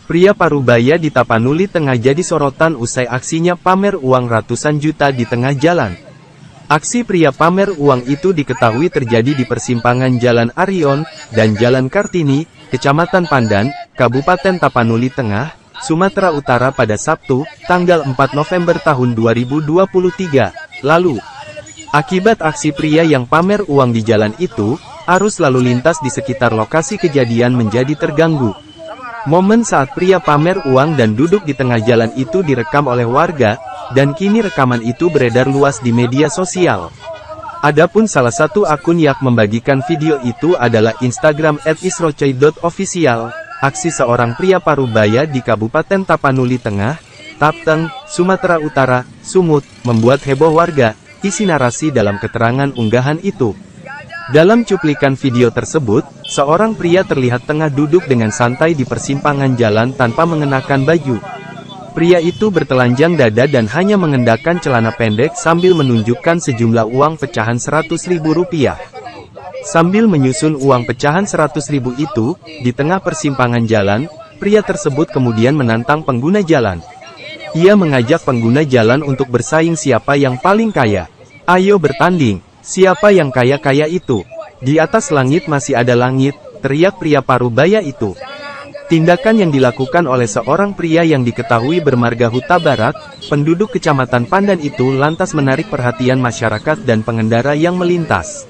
Pria Parubaya di Tapanuli tengah jadi sorotan usai aksinya pamer uang ratusan juta di tengah jalan. Aksi pria pamer uang itu diketahui terjadi di persimpangan Jalan Arion dan Jalan Kartini, Kecamatan Pandan, Kabupaten Tapanuli Tengah, Sumatera Utara pada Sabtu, tanggal 4 November tahun 2023, lalu. Akibat aksi pria yang pamer uang di jalan itu, arus lalu lintas di sekitar lokasi kejadian menjadi terganggu. Momen saat pria pamer uang dan duduk di tengah jalan itu direkam oleh warga, dan kini rekaman itu beredar luas di media sosial. Adapun salah satu akun yang membagikan video itu adalah Instagram @isrocoy.official. Aksi seorang pria Parubaya di Kabupaten Tapanuli Tengah, Tapteng, Sumatera Utara, Sumut, membuat heboh warga. Isi narasi dalam keterangan unggahan itu. Dalam cuplikan video tersebut, seorang pria terlihat tengah duduk dengan santai di persimpangan jalan tanpa mengenakan baju. Pria itu bertelanjang dada dan hanya mengenakan celana pendek sambil menunjukkan sejumlah uang pecahan Rp100.000. Sambil menyusun uang pecahan Rp100.000 itu, di tengah persimpangan jalan, pria tersebut kemudian menantang pengguna jalan. Ia mengajak pengguna jalan untuk bersaing siapa yang paling kaya. Ayo bertanding. Siapa yang kaya-kaya itu? Di atas langit masih ada langit, teriak pria Parubaya itu. Tindakan yang dilakukan oleh seorang pria yang diketahui bermarga Huta Barat, penduduk Kecamatan Pandan itu lantas menarik perhatian masyarakat dan pengendara yang melintas.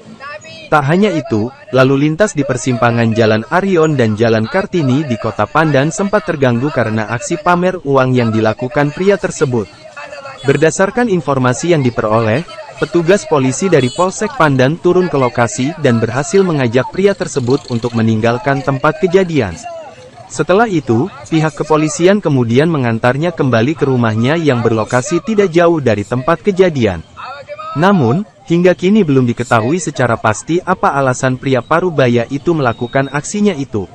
Tak hanya itu, lalu lintas di persimpangan Jalan Arion dan Jalan Kartini di Kota Pandan sempat terganggu karena aksi pamer uang yang dilakukan pria tersebut. Berdasarkan informasi yang diperoleh, petugas polisi dari Polsek Pandan turun ke lokasi dan berhasil mengajak pria tersebut untuk meninggalkan tempat kejadian. Setelah itu, pihak kepolisian kemudian mengantarnya kembali ke rumahnya yang berlokasi tidak jauh dari tempat kejadian. Namun, hingga kini belum diketahui secara pasti apa alasan pria Parubaya itu melakukan aksinya itu.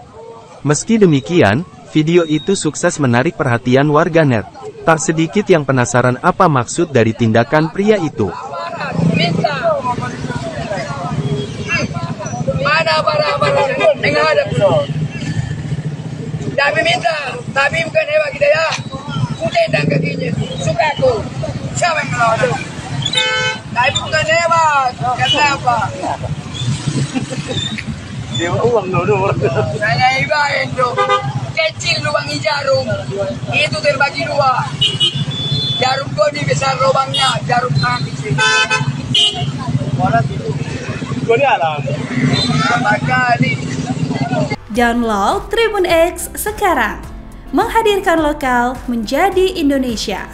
Meski demikian, video itu sukses menarik perhatian warganet. Tak sedikit yang penasaran apa maksud dari tindakan pria itu. Mana barang-barang yang ada? Tapi minta, tapi bukan hebat kita ya. Putih dan kakinya, suka aku. Siapa yang ngelawan? Tapi bukan hebat, kata apa? Dia uang dulu. Saya ibahin tuh. Kecil lubang jarum, itu terbagi dua. Jarum goni besar lubangnya, jarum kami sih. Goni alam. Berapa kali? Download Tribun X sekarang, menghadirkan lokal menjadi Indonesia.